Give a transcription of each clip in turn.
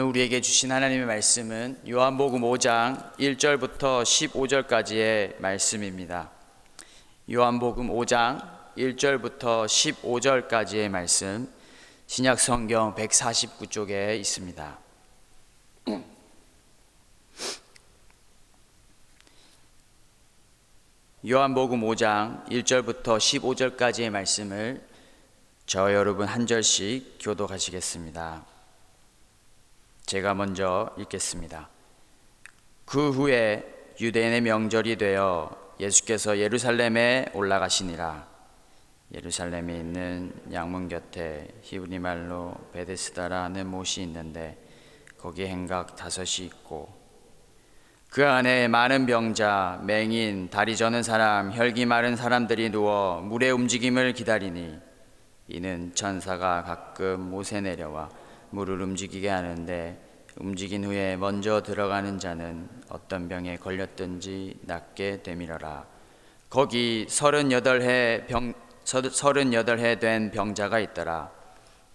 우리에게 주신 하나님의 말씀은 요한복음 5장 1절부터 15절까지의 말씀입니다. 요한복음 5장 1절부터 15절까지의 말씀, 신약성경 149쪽에 있습니다. 요한복음 5장 1절부터 15절까지의 말씀을 저 여러분 한 절씩 교독하시겠습니다. 제가 먼저 읽겠습니다. 그 후에 유대인의 명절이 되어 예수께서 예루살렘에 올라가시니라. 예루살렘에 있는 양문 곁에 히브리 말로 베데스다라는 못이 있는데 거기에 행각 5이 있고 그 안에 많은 병자, 맹인, 다리 저는 사람, 혈기 마른 사람들이 누워 물의 움직임을 기다리니 이는 천사가 가끔 못에 내려와 물을 움직이게 하는데 움직인 후에 먼저 들어가는 자는 어떤 병에 걸렸든지 낫게 되밀어라. 거기 38해 된 병자가 있더라.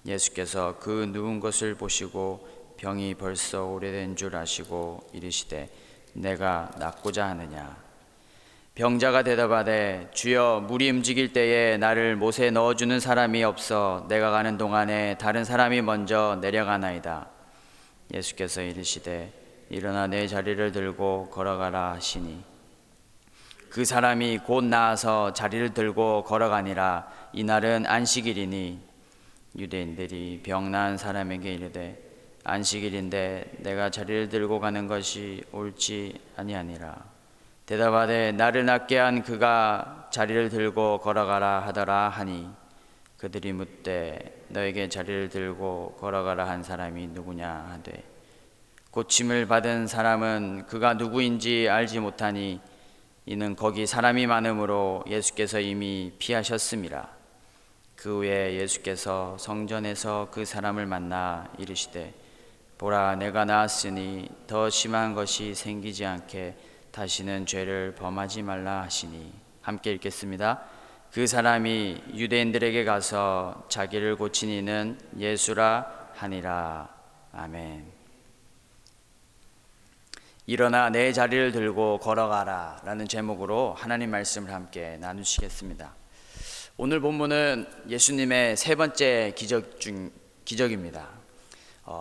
예수께서 그 누운 것을 보시고 병이 벌써 오래된 줄 아시고 이르시되 내가 낫고자 하느냐. 병자가 대답하되 주여, 물이 움직일 때에 나를 못에 넣어주는 사람이 없어 내가 가는 동안에 다른 사람이 먼저 내려가나이다. 예수께서 이르시되 일어나 내 자리를 들고 걸어가라 하시니 그 사람이 곧 나아서 자리를 들고 걸어가니라. 이날은 안식일이니 유대인들이 병 나은 사람에게 이르되 안식일인데 내가 자리를 들고 가는 것이 옳지 아니하니라. 대답하되 나를 낫게 한 그가 자리를 들고 걸어가라 하더라 하니 그들이 묻되 너에게 자리를 들고 걸어가라 한 사람이 누구냐 하되 고침을 받은 사람은 그가 누구인지 알지 못하니 이는 거기 사람이 많으므로 예수께서 이미 피하셨음이라. 그 후에 예수께서 성전에서 그 사람을 만나 이르시되 보라, 내가 나았으니 더 심한 것이 생기지 않게 다시는 죄를 범하지 말라 하시니. 함께 읽겠습니다. 그 사람이 유대인들에게 가서 자기를 고친 이는 예수라 하니라. 아멘. 일어나 내 자리를 들고 걸어가라 라는 제목으로 하나님 말씀을 함께 나누시겠습니다. 오늘 본문은 예수님의 세 번째 기적입니다.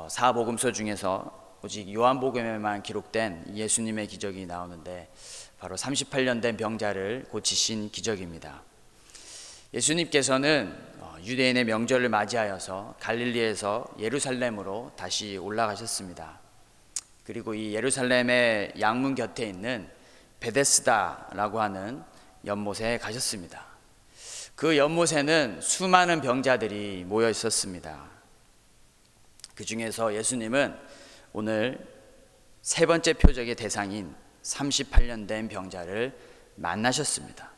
사복음서 중에서 오직 요한복음에만 기록된 예수님의 기적이 나오는데 바로 38년 된 병자를 고치신 기적입니다. 예수님께서는 유대인의 명절을 맞이하여서 갈릴리에서 예루살렘으로 다시 올라가셨습니다. 그리고 이 예루살렘의 양문 곁에 있는 베데스다라고 하는 연못에 가셨습니다. 그 연못에는 수많은 병자들이 모여 있었습니다. 그 중에서 예수님은 오늘 세 번째 표적의 대상인 38년 된 병자를 만나셨습니다.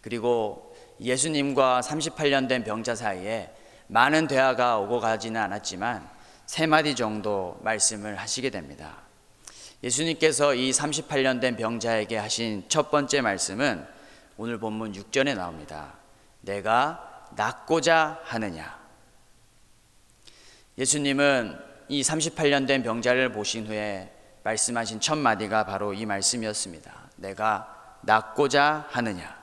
그리고 예수님과 38년 된 병자 사이에 많은 대화가 오고 가지는 않았지만 3마디 정도 말씀을 하시게 됩니다. 예수님께서 이 38년 된 병자에게 하신 첫 번째 말씀은 오늘 본문 6절에 나옵니다. 내가 낫고자 하느냐. 예수님은 이 38년 된 병자를 보신 후에 말씀하신 첫 마디가 바로 이 말씀이었습니다. 내가 낫고자 하느냐.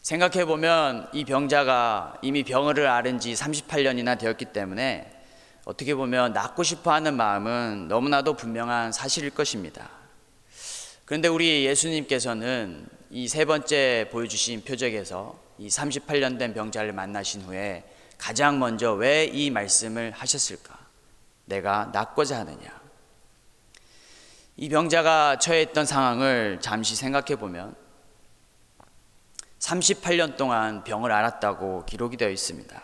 생각해보면 이 병자가 이미 병을 앓은 지 38년이나 되었기 때문에 어떻게 보면 낫고 싶어 하는 마음은 너무나도 분명한 사실일 것입니다. 그런데 우리 예수님께서는 이 세 번째 보여주신 표적에서 이 38년 된 병자를 만나신 후에 가장 먼저 왜 이 말씀을 하셨을까? 내가 낫고자 하느냐. 이 병자가 처해있던 상황을 잠시 생각해 보면 38년 동안 병을 앓았다고 기록이 되어 있습니다.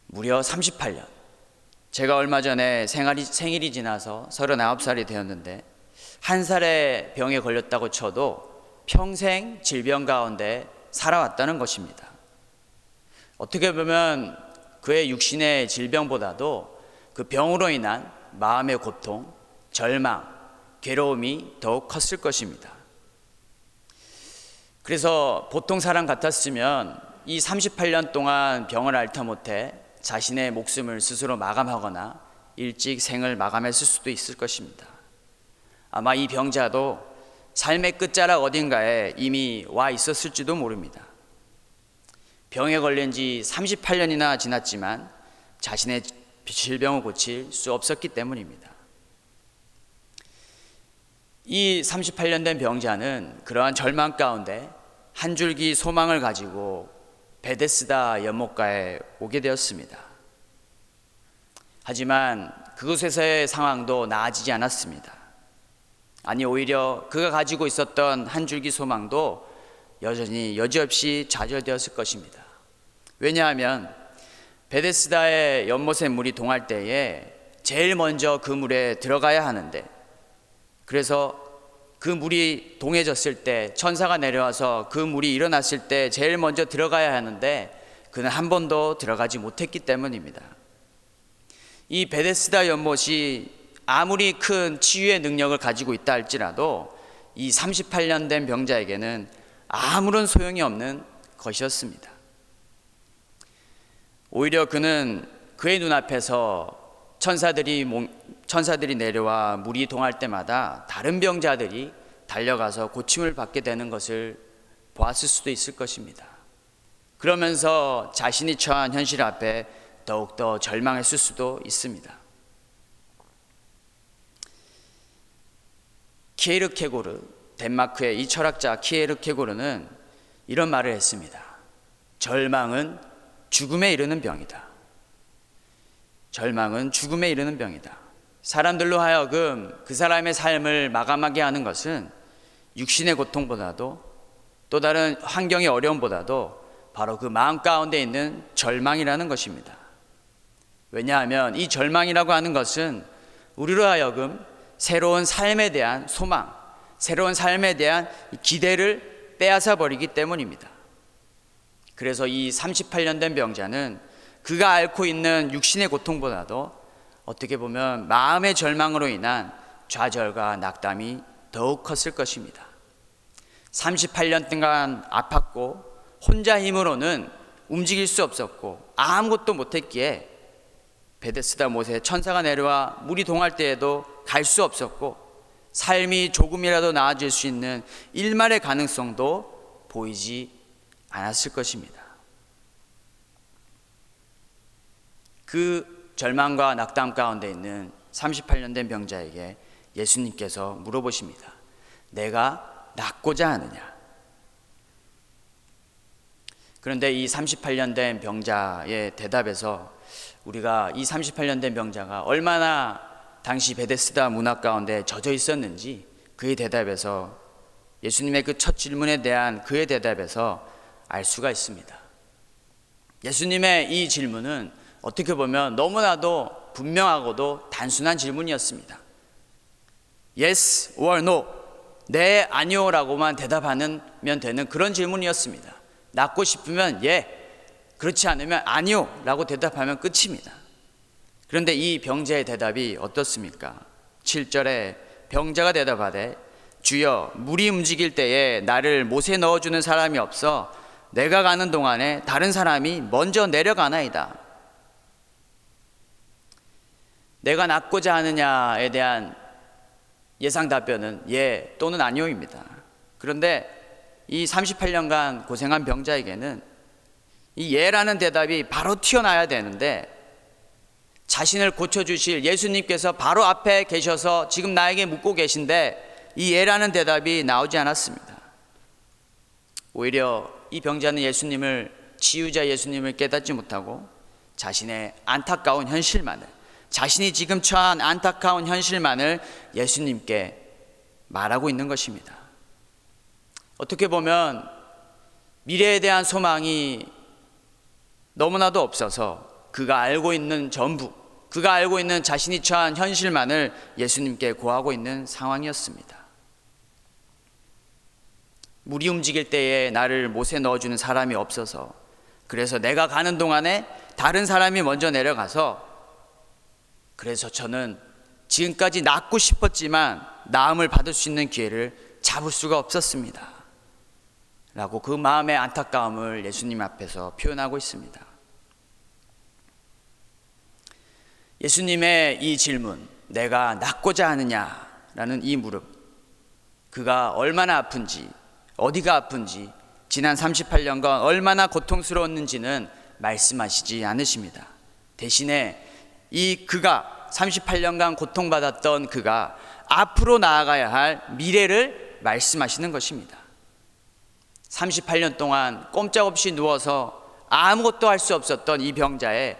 무려 38년. 제가 얼마 전에 생일이 지나서 39살이 되었는데 1살의 병에 걸렸다고 쳐도 평생 질병 가운데 살아왔다는 것입니다. 어떻게 보면 그의 육신의 질병보다도 그 병으로 인한 마음의 고통, 절망, 괴로움이 더욱 컸을 것입니다. 그래서 보통 사람 같았으면 이 38년 동안 병을 앓다 못해 자신의 목숨을 스스로 마감하거나 일찍 생을 마감했을 수도 있을 것입니다. 아마 이 병자도 삶의 끝자락 어딘가에 이미 와 있었을지도 모릅니다. 병에 걸린 지 38년이나 지났지만 자신의 질병을 고칠 수 없었기 때문입니다. 이 38년 된 병자는 그러한 절망 가운데 한 줄기 소망을 가지고 베데스다 연못가에 오게 되었습니다. 하지만 그곳에서의 상황도 나아지지 않았습니다. 아니, 오히려 그가 가지고 있었던 한 줄기 소망도 여지없이 좌절되었을 것입니다. 왜냐하면 베데스다의 연못의 물이 동할 때에 제일 먼저 그 물에 들어가야 하는데, 그래서 그 물이 동해졌을 때, 천사가 내려와서 그 물이 일어났을 때 제일 먼저 들어가야 하는데 그는 한 번도 들어가지 못했기 때문입니다. 이 베데스다 연못이 아무리 큰 치유의 능력을 가지고 있다 할지라도 이 38년 된 병자에게는 아무런 소용이 없는 것이었습니다. 오히려 그는 그의 눈앞에서 천사들이 내려와 물이 동할 때마다 다른 병자들이 달려가서 고침을 받게 되는 것을 보았을 수도 있을 것입니다. 그러면서 자신이 처한 현실 앞에 더욱더 절망했을 수도 있습니다. 키에르케고르, 덴마크의 이 철학자 키에르케고르는 이런 말을 했습니다. 절망은 죽음에 이르는 병이다. 절망은 죽음에 이르는 병이다. 사람들로 하여금 그 사람의 삶을 마감하게 하는 것은 육신의 고통보다도 또 다른 환경의 어려움보다도 바로 그 마음 가운데 있는 절망이라는 것입니다. 왜냐하면 이 절망이라고 하는 것은 우리로 하여금 새로운 삶에 대한 소망, 새로운 삶에 대한 기대를 빼앗아 버리기 때문입니다. 그래서 이 38년 된 병자는 그가 앓고 있는 육신의 고통보다도 어떻게 보면 마음의 절망으로 인한 좌절과 낙담이 더욱 컸을 것입니다. 38년 동안 아팠고 혼자 힘으로는 움직일 수 없었고 아무것도 못했기에 베데스다 못에 천사가 내려와 물이 동할 때에도 갈 수 없었고 삶이 조금이라도 나아질 수 있는 일말의 가능성도 보이지 않았을 것입니다. 그 절망과 낙담 가운데 있는 38년 된 병자에게 예수님께서 물어보십니다. 내가 낫고자 하느냐? 그런데 이 38년 된 병자의 대답에서 우리가 이 38년 된 병자가 얼마나 당시 베데스다 문화 가운데 젖어 있었는지 그의 대답에서, 예수님의 그 첫 질문에 대한 그의 대답에서 알 수가 있습니다. 예수님의 이 질문은 어떻게 보면 너무나도 분명하고도 단순한 질문이었습니다. Yes or no, 네, 아니요 라고만 대답하면 되는 그런 질문이었습니다. 낫고 싶으면 예, 그렇지 않으면 아니요 라고 대답하면 끝입니다. 그런데 이 병자의 대답이 어떻습니까? 7절에 병자가 대답하되 주여, 물이 움직일 때에 나를 못에 넣어주는 사람이 없어 내가 가는 동안에 다른 사람이 먼저 내려가나이다. 내가 낫고자 하느냐에 대한 예상 답변은 예 또는 아니오입니다. 그런데 이 38년간 고생한 병자에게는 이 예라는 대답이 바로 튀어나와야 되는데, 자신을 고쳐주실 예수님께서 바로 앞에 계셔서 지금 나에게 묻고 계신데 이 예라는 대답이 나오지 않았습니다. 오히려 이 병자는 치유자 예수님을 깨닫지 못하고 자신의 안타까운 현실만을, 자신이 지금 처한 안타까운 현실만을 예수님께 말하고 있는 것입니다. 어떻게 보면 미래에 대한 소망이 너무나도 없어서 그가 알고 있는 전부, 그가 알고 있는 자신이 처한 현실만을 예수님께 고하고 있는 상황이었습니다. 물이 움직일 때에 나를 못에 넣어주는 사람이 없어서, 그래서 내가 가는 동안에 다른 사람이 먼저 내려가서, 그래서 저는 지금까지 낫고 싶었지만 나음을 받을 수 있는 기회를 잡을 수가 없었습니다 라고 그 마음의 안타까움을 예수님 앞에서 표현하고 있습니다. 예수님의 이 질문, 내가 낫고자 하느냐라는 이 물음, 그가 얼마나 아픈지, 어디가 아픈지, 지난 38년간 얼마나 고통스러웠는지는 말씀하시지 않으십니다. 대신에 이 그가 38년간 고통받았던 그가 앞으로 나아가야 할 미래를 말씀하시는 것입니다. 38년 동안 꼼짝없이 누워서 아무것도 할 수 없었던 이 병자의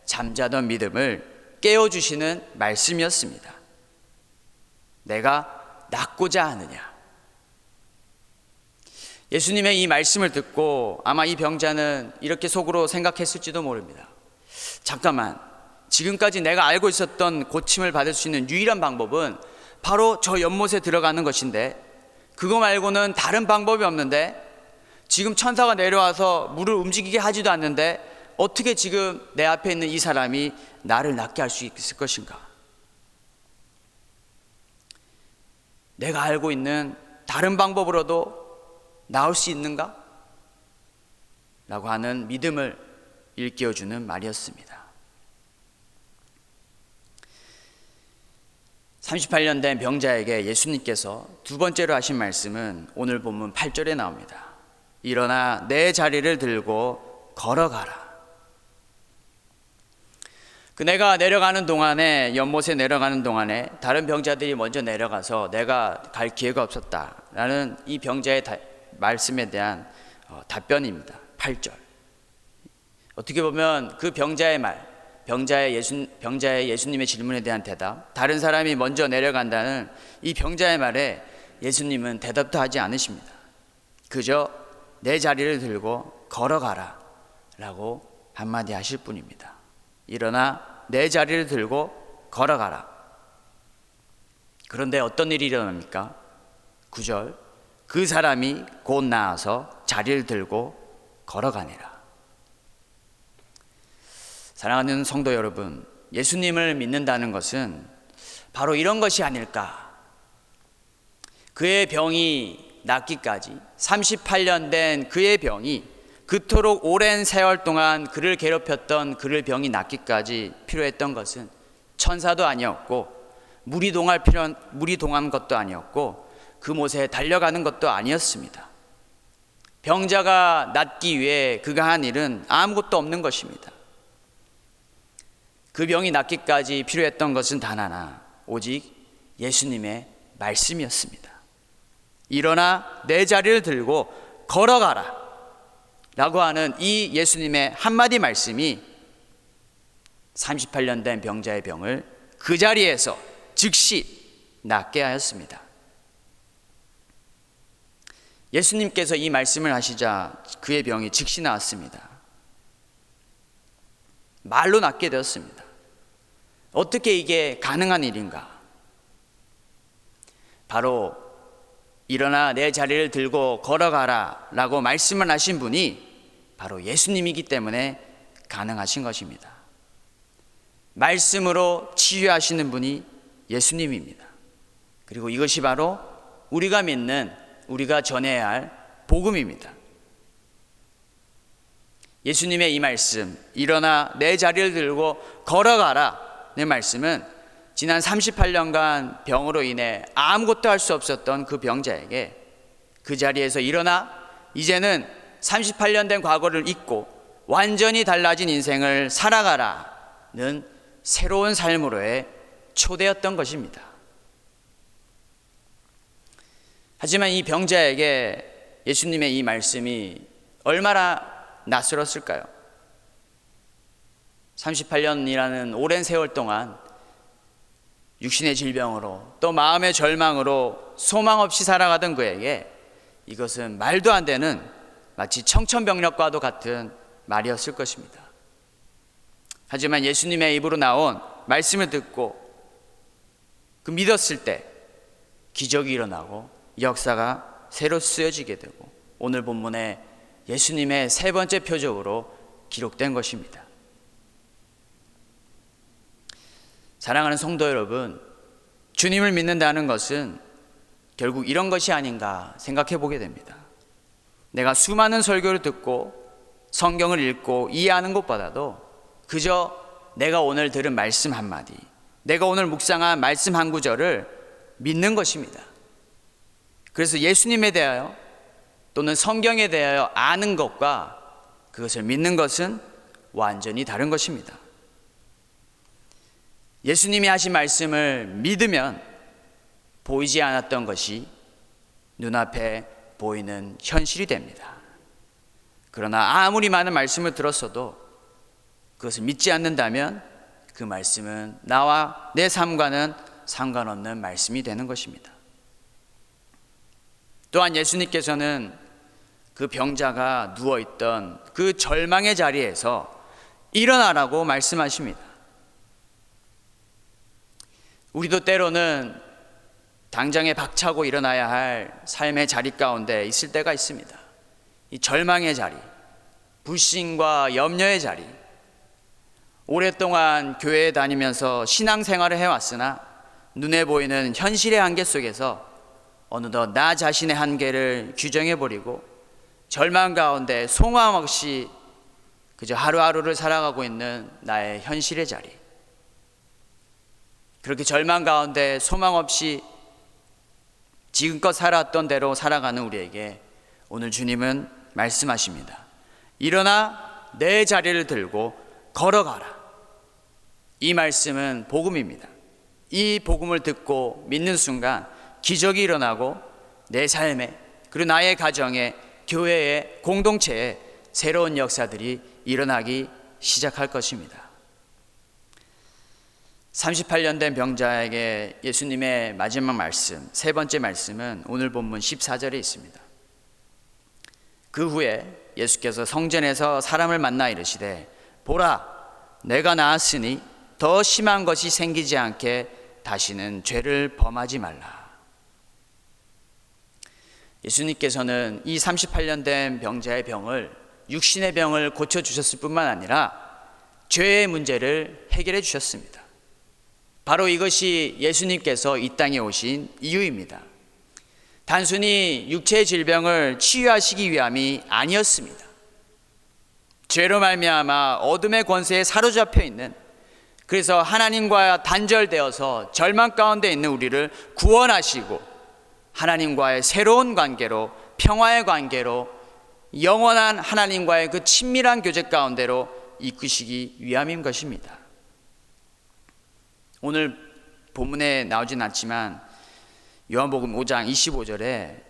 잠자던 믿음을 깨워주시는 말씀이었습니다. 내가 낫고자 하느냐. 예수님의 이 말씀을 듣고 아마 이 병자는 이렇게 속으로 생각했을지도 모릅니다. 잠깐만, 지금까지 내가 알고 있었던 고침을 받을 수 있는 유일한 방법은 바로 저 연못에 들어가는 것인데, 그거 말고는 다른 방법이 없는데, 지금 천사가 내려와서 물을 움직이게 하지도 않는데 어떻게 지금 내 앞에 있는 이 사람이 나를 낫게 할 수 있을 것인가? 내가 알고 있는 다른 방법으로도 나올 수 있는가? 라고 하는 믿음을 일깨워주는 말이었습니다. 38년 된 병자에게 예수님께서 두 번째로 하신 말씀은 오늘 본문 8절에 나옵니다. 일어나 내 자리를 들고 걸어가라. 그네가 내려가는 동안에, 연못에 내려가는 동안에 다른 병자들이 먼저 내려가서 내가 갈 기회가 없었다라는 이 병자의 말씀에 대한 답변입니다. 8절. 어떻게 보면 그 병자의 말, 병자의 예수님의 질문에 대한 대답, 다른 사람이 먼저 내려간다는 이 병자의 말에 예수님은 대답도 하지 않으십니다. 그저 내 자리를 들고 걸어가라 라고 한마디 하실 뿐입니다. 일어나 내 자리를 들고 걸어가라. 그런데 어떤 일이 일어납니까? 9절. 그 사람이 곧 나아서 자리를 들고 걸어가니라. 사랑하는 성도 여러분, 예수님을 믿는다는 것은 바로 이런 것이 아닐까. 그의 병이 낫기까지 38년 된 그의 병이, 그토록 오랜 세월 동안 그를 괴롭혔던 그의 병이 낫기까지 필요했던 것은 천사도 아니었고 물이 동한 것도 아니었고 그 못에 달려가는 것도 아니었습니다. 병자가 낫기 위해 그가 한 일은 아무것도 없는 것입니다. 그 병이 낫기까지 필요했던 것은 단 하나, 오직 예수님의 말씀이었습니다. 일어나 내 자리를 들고 걸어가라 라고 하는 이 예수님의 한마디 말씀이 38년 된 병자의 병을 그 자리에서 즉시 낫게 하였습니다. 예수님께서 이 말씀을 하시자 그의 병이 즉시 나았습니다. 말로 낫게 되었습니다. 어떻게 이게 가능한 일인가? 바로 일어나 내 자리를 들고 걸어가라 라고 말씀을 하신 분이 바로 예수님이기 때문에 가능하신 것입니다. 말씀으로 치유하시는 분이 예수님입니다. 그리고 이것이 바로 우리가 믿는, 우리가 전해야 할 복음입니다. 예수님의 이 말씀, 일어나 내 자리를 들고 걸어가라 내 말씀은 지난 38년간 병으로 인해 아무것도 할 수 없었던 그 병자에게 그 자리에서 일어나 이제는 38년 된 과거를 잊고 완전히 달라진 인생을 살아가라는 새로운 삶으로의 초대였던 것입니다. 하지만 이 병자에게 예수님의 이 말씀이 얼마나 낯설었을까요? 38년이라는 오랜 세월 동안 육신의 질병으로 또 마음의 절망으로 소망 없이 살아가던 그에게 이것은 말도 안 되는 마치 청천벽력과도 같은 말이었을 것입니다. 하지만 예수님의 입으로 나온 말씀을 듣고 그 믿었을 때 기적이 일어나고 역사가 새로 쓰여지게 되고 오늘 본문에 예수님의 세 번째 표적으로 기록된 것입니다. 사랑하는 성도 여러분, 주님을 믿는다는 것은 결국 이런 것이 아닌가 생각해 보게 됩니다. 내가 수많은 설교를 듣고 성경을 읽고 이해하는 것보다도 그저 내가 오늘 들은 말씀 한마디, 내가 오늘 묵상한 말씀 한 구절을 믿는 것입니다. 그래서 예수님에 대하여 또는 성경에 대하여 아는 것과 그것을 믿는 것은 완전히 다른 것입니다. 예수님이 하신 말씀을 믿으면 보이지 않았던 것이 눈앞에 보이는 현실이 됩니다. 그러나 아무리 많은 말씀을 들었어도 그것을 믿지 않는다면 그 말씀은 나와 내 삶과는 상관없는 말씀이 되는 것입니다. 또한 예수님께서는 그 병자가 누워있던 그 절망의 자리에서 일어나라고 말씀하십니다. 우리도 때로는 당장에 박차고 일어나야 할 삶의 자리 가운데 있을 때가 있습니다. 이 절망의 자리, 불신과 염려의 자리, 오랫동안 교회에 다니면서 신앙생활을 해왔으나 눈에 보이는 현실의 한계 속에서 어느덧 나 자신의 한계를 규정해버리고 절망 가운데 소망 없이 그저 하루하루를 살아가고 있는 나의 현실의 자리, 그렇게 절망 가운데 소망 없이 지금껏 살았던 대로 살아가는 우리에게 오늘 주님은 말씀하십니다. 일어나 내 자리를 들고 걸어가라. 이 말씀은 복음입니다. 이 복음을 듣고 믿는 순간 기적이 일어나고 내 삶에, 그리고 나의 가정에, 교회에, 공동체에 새로운 역사들이 일어나기 시작할 것입니다. 38년 된 병자에게 예수님의 마지막 말씀, 세 번째 말씀은 오늘 본문 14절에 있습니다. 그 후에 예수께서 성전에서 사람을 만나 이르시되 보라, 내가 나았으니 더 심한 것이 생기지 않게 다시는 죄를 범하지 말라. 예수님께서는 이 38년 된 병자의 병을, 육신의 병을 고쳐주셨을 뿐만 아니라 죄의 문제를 해결해 주셨습니다. 바로 이것이 예수님께서 이 땅에 오신 이유입니다. 단순히 육체의 질병을 치유하시기 위함이 아니었습니다. 죄로 말미암아 어둠의 권세에 사로잡혀 있는, 그래서 하나님과 단절되어서 절망 가운데 있는 우리를 구원하시고 하나님과의 새로운 관계로, 평화의 관계로, 영원한 하나님과의 그 친밀한 교제 가운데로 이끄시기 위함인 것입니다. 오늘 본문에 나오진 않지만 요한복음 5장 25절에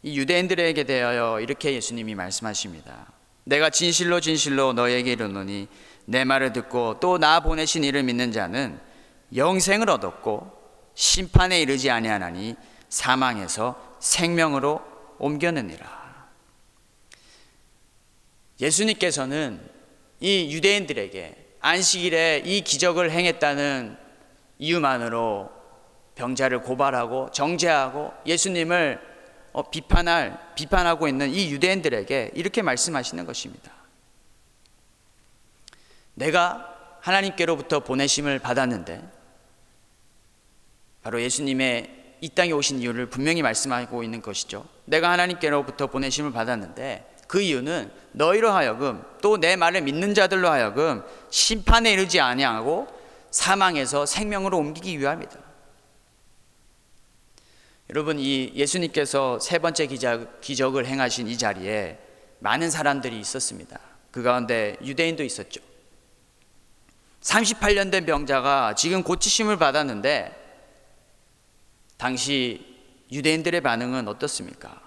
이 유대인들에게 대하여 이렇게 예수님이 말씀하십니다. 내가 진실로 진실로 너에게 이르노니 내 말을 듣고 또 나 보내신 이를 믿는 자는 영생을 얻었고 심판에 이르지 아니하나니 사망에서 생명으로 옮겨느니라. 예수님께서는 이 유대인들에게 안식일에 이 기적을 행했다는 이유만으로 병자를 고발하고 정죄하고 예수님을 비판하고 있는 이 유대인들에게 이렇게 말씀하시는 것입니다. 내가 하나님께로부터 보내심을 받았는데, 바로 예수님의 이 땅에 오신 이유를 분명히 말씀하고 있는 것이죠. 내가 하나님께로부터 보내심을 받았는데 그 이유는 너희로 하여금, 또 내 말을 믿는 자들로 하여금 심판에 이르지 아니하고 사망에서 생명으로 옮기기 위함이다. 여러분, 이 예수님께서 세 번째 기적을 행하신 이 자리에 많은 사람들이 있었습니다. 그 가운데 유대인도 있었죠. 38년 된 병자가 지금 고치심을 받았는데 당시 유대인들의 반응은 어떻습니까?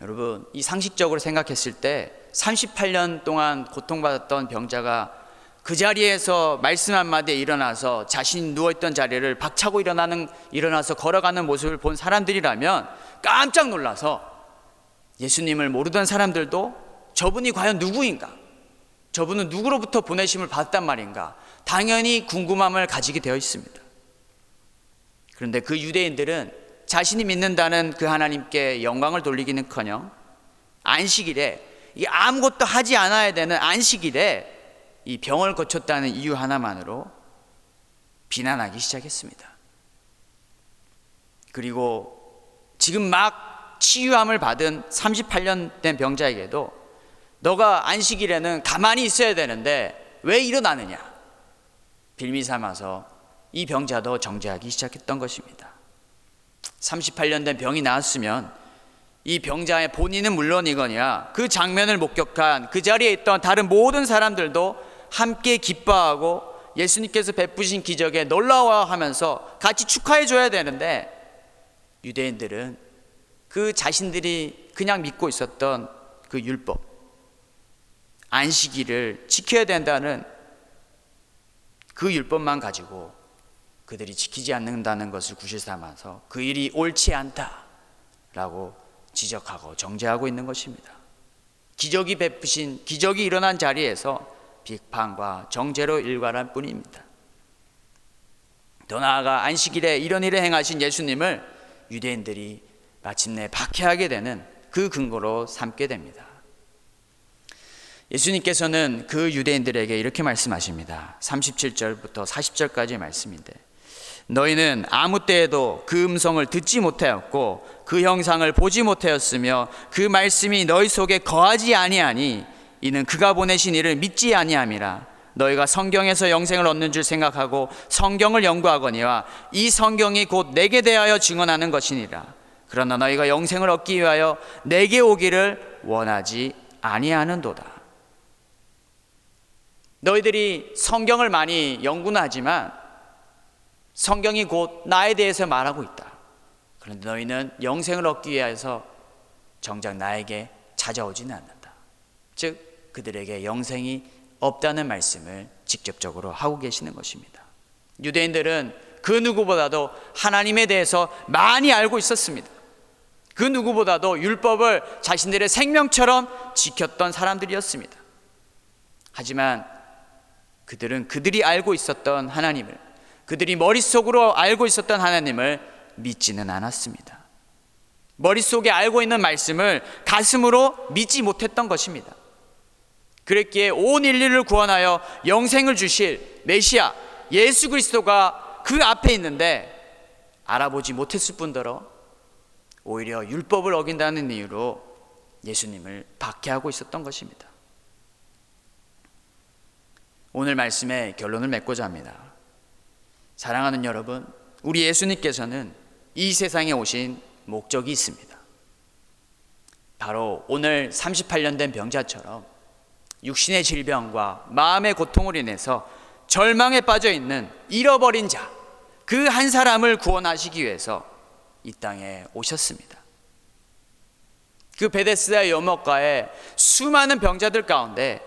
여러분, 이 상식적으로 생각했을 때 38년 동안 고통받았던 병자가 그 자리에서 말씀 한마디에 일어나서 자신이 누워있던 자리를 박차고 일어나서 걸어가는 모습을 본 사람들이라면 깜짝 놀라서 예수님을 모르던 사람들도 저분이 과연 누구인가? 저분은 누구로부터 보내심을 받았단 말인가? 당연히 궁금함을 가지게 되어 있습니다. 그런데 그 유대인들은 자신이 믿는다는 그 하나님께 영광을 돌리기는커녕 안식일에, 이 아무것도 하지 않아야 되는 안식일에 이 병을 고쳤다는 이유 하나만으로 비난하기 시작했습니다. 그리고 지금 막 치유함을 받은 38년 된 병자에게도 너가 안식일에는 가만히 있어야 되는데 왜 일어나느냐? 빌미 삼아서 이 병자도 정죄하기 시작했던 것입니다. 38년 된 병이 나았으면 이 병자의 본인은 물론이거니와 그 장면을 목격한 그 자리에 있던 다른 모든 사람들도 함께 기뻐하고 예수님께서 베푸신 기적에 놀라워하면서 같이 축하해 줘야 되는데, 유대인들은 그 자신들이 그냥 믿고 있었던 그 율법, 안식일을 지켜야 된다는 그 율법만 가지고 그들이 지키지 않는다는 것을 구실 삼아서 그 일이 옳지 않다라고 지적하고 정죄하고 있는 것입니다. 기적이 베푸신, 기적이 일어난 자리에서 비판과 정죄로 일관할 뿐입니다. 더 나아가 안식일에 이런 일을 행하신 예수님을 유대인들이 마침내 박해하게 되는 그 근거로 삼게 됩니다. 예수님께서는 그 유대인들에게 이렇게 말씀하십니다. 37절부터 40절까지의 말씀인데, 너희는 아무 때에도 그 음성을 듣지 못하였고 그 형상을 보지 못하였으며 그 말씀이 너희 속에 거하지 아니하니 이는 그가 보내신 이를 믿지 아니함이라. 너희가 성경에서 영생을 얻는 줄 생각하고 성경을 연구하거니와 이 성경이 곧 내게 대하여 증언하는 것이니라. 그러나 너희가 영생을 얻기 위하여 내게 오기를 원하지 아니하는도다. 너희들이 성경을 많이 연구는 하지만 성경이 곧 나에 대해서 말하고 있다. 그런데 너희는 영생을 얻기 위해서 정작 나에게 찾아오지는 않는다. 즉 그들에게 영생이 없다는 말씀을 직접적으로 하고 계시는 것입니다. 유대인들은 그 누구보다도 하나님에 대해서 많이 알고 있었습니다. 그 누구보다도 율법을 자신들의 생명처럼 지켰던 사람들이었습니다. 하지만 그들은 그들이 알고 있었던 하나님을, 그들이 머릿속으로 알고 있었던 하나님을 믿지는 않았습니다. 머릿속에 알고 있는 말씀을 가슴으로 믿지 못했던 것입니다. 그랬기에 온 인류를 구원하여 영생을 주실 메시아 예수 그리스도가 그 앞에 있는데 알아보지 못했을 뿐더러 오히려 율법을 어긴다는 이유로 예수님을 박해하고 있었던 것입니다. 오늘 말씀의 결론을 맺고자 합니다. 사랑하는 여러분, 우리 예수님께서는 이 세상에 오신 목적이 있습니다. 바로 오늘 38년 된 병자처럼 육신의 질병과 마음의 고통으로 인해서 절망에 빠져 있는 잃어버린 자, 그 한 사람을 구원하시기 위해서 이 땅에 오셨습니다. 그 베데스다 연못가에 수많은 병자들 가운데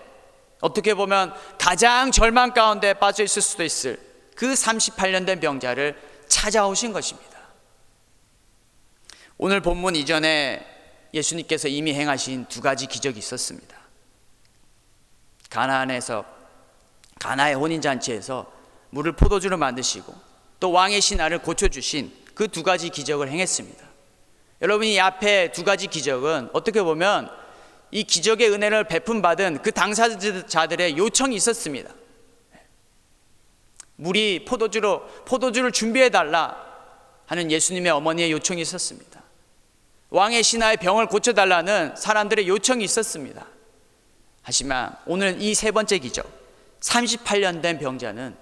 어떻게 보면 가장 절망 가운데 빠져 있을 수도 있을 그 38년 된 병자를 찾아오신 것입니다. 오늘 본문 이전에 예수님께서 이미 행하신 두 가지 기적이 있었습니다. 가나의 혼인잔치에서 물을 포도주로 만드시고 또 왕의 신하를 고쳐주신 그 두 가지 기적을 행했습니다. 여러분, 이 앞에 두 가지 기적은 어떻게 보면 이 기적의 은혜를 베품받은 그 당사자들의 요청이 있었습니다. 물이 포도주를 준비해달라 하는 예수님의 어머니의 요청이 있었습니다. 왕의 신하의 병을 고쳐달라는 사람들의 요청이 있었습니다. 하지만 오늘 이 세 번째 기적, 38년 된 병자는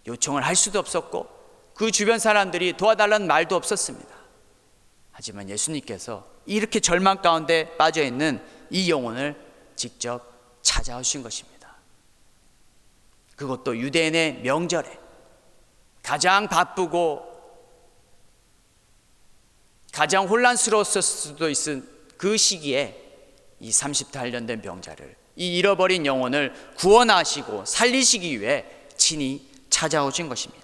요청을 할 수도 없었고 그 주변 사람들이 도와달라는 말도 없었습니다. 하지만 예수님께서 이렇게 절망 가운데 빠져있는 이 영혼을 직접 찾아오신 것입니다. 그것도 유대인의 명절에 가장 바쁘고 가장 혼란스러웠을 수도 있을 그 시기에 이 38년 된 병자를, 이 잃어버린 영혼을 구원하시고 살리시기 위해 친히 찾아오신 것입니다.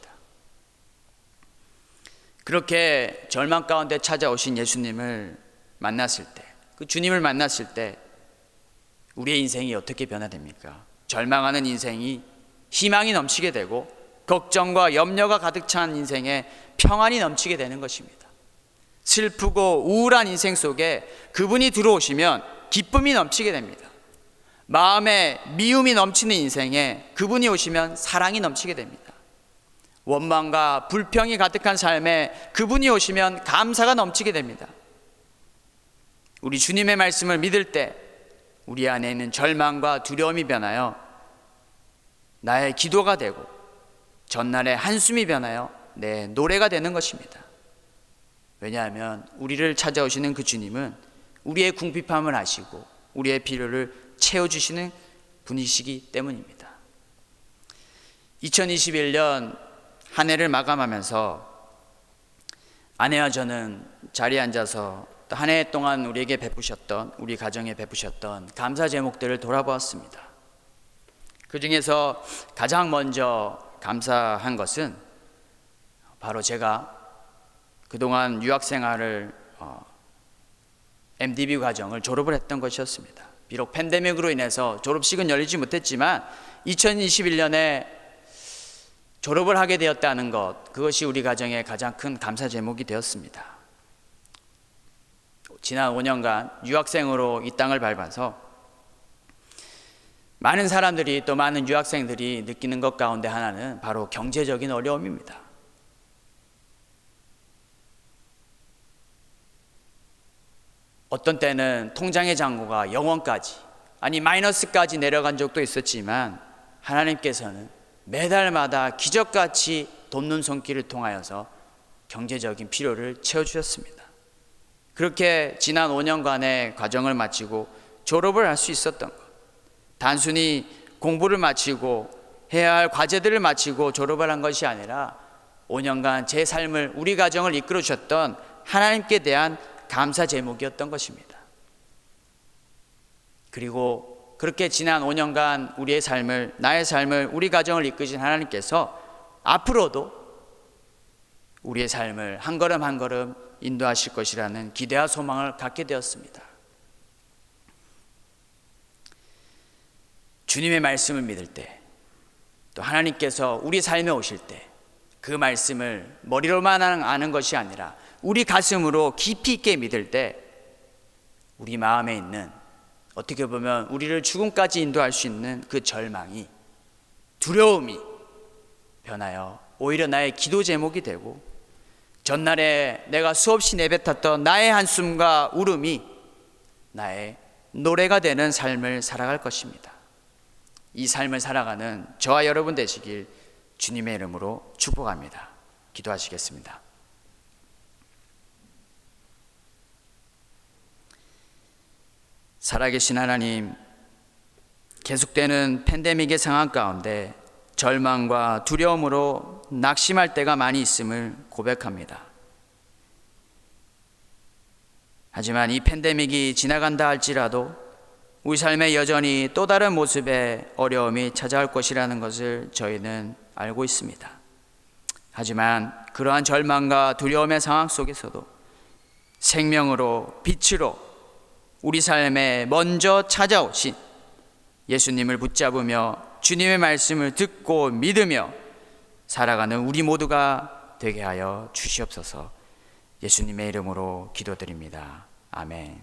그렇게 절망 가운데 찾아오신 예수님을 만났을 때, 그 주님을 만났을 때 우리의 인생이 어떻게 변화됩니까? 절망하는 인생이 희망이 넘치게 되고 걱정과 염려가 가득 찬 인생에 평안이 넘치게 되는 것입니다. 슬프고 우울한 인생 속에 그분이 들어오시면 기쁨이 넘치게 됩니다. 마음에 미움이 넘치는 인생에 그분이 오시면 사랑이 넘치게 됩니다. 원망과 불평이 가득한 삶에 그분이 오시면 감사가 넘치게 됩니다. 우리 주님의 말씀을 믿을 때 우리 안에 있는 절망과 두려움이 변하여 나의 기도가 되고 전날의 한숨이 변하여 내 노래가 되는 것입니다. 왜냐하면 우리를 찾아오시는 그 주님은 우리의 궁핍함을 아시고 우리의 필요를 채워주시는 분이시기 때문입니다. 2021년 한 해를 마감하면서 아내와 저는 자리에 앉아서 또 한 해 동안 우리에게 베푸셨던, 우리 가정에 베푸셨던 감사 제목들을 돌아보았습니다. 그 중에서 가장 먼저 감사한 것은 바로 제가 그동안 유학생활을 MDB 과정을 졸업을 했던 것이었습니다. 비록 팬데믹으로 인해서 졸업식은 열리지 못했지만 2021년에 졸업을 하게 되었다는 것, 그것이 우리 가정의 가장 큰 감사 제목이 되었습니다. 지난 5년간 유학생으로 이 땅을 밟아서 많은 사람들이, 또 많은 유학생들이 느끼는 것 가운데 하나는 바로 경제적인 어려움입니다. 어떤 때는 통장의 잔고가 0원까지, 아니 마이너스까지 내려간 적도 있었지만 하나님께서는 매달마다 기적같이 돕는 손길을 통하여서 경제적인 필요를 채워주셨습니다. 그렇게 지난 5년간의 과정을 마치고 졸업을 할 수 있었던 것, 단순히 공부를 마치고 해야 할 과제들을 마치고 졸업을 한 것이 아니라 5년간 제 삶을, 우리 가정을 이끌어 주셨던 하나님께 대한 감사 제목이었던 것입니다. 그리고 그렇게 지난 5년간 우리의 삶을, 나의 삶을, 우리 가정을 이끄신 하나님께서 앞으로도 우리의 삶을 한 걸음 한 걸음 인도하실 것이라는 기대와 소망을 갖게 되었습니다. 주님의 말씀을 믿을 때, 또 하나님께서 우리 삶에 오실 때 그 말씀을 머리로만 아는 것이 아니라 우리 가슴으로 깊이 있게 믿을 때 우리 마음에 있는, 어떻게 보면 우리를 죽음까지 인도할 수 있는 그 절망이, 두려움이 변하여 오히려 나의 기도 제목이 되고, 전날에 내가 수없이 내뱉었던 나의 한숨과 울음이 나의 노래가 되는 삶을 살아갈 것입니다. 이 삶을 살아가는 저와 여러분 되시길 주님의 이름으로 축복합니다. 기도하시겠습니다. 살아계신 하나님, 계속되는 팬데믹의 상황 가운데 절망과 두려움으로 낙심할 때가 많이 있음을 고백합니다. 하지만 이 팬데믹이 지나간다 할지라도 우리 삶에 여전히 또 다른 모습의 어려움이 찾아올 것이라는 것을 저희는 알고 있습니다. 하지만 그러한 절망과 두려움의 상황 속에서도 생명으로, 빛으로 우리 삶에 먼저 찾아오신 예수님을 붙잡으며 주님의 말씀을 듣고 믿으며 살아가는 우리 모두가 되게 하여 주시옵소서. 예수님의 이름으로 기도드립니다. 아멘.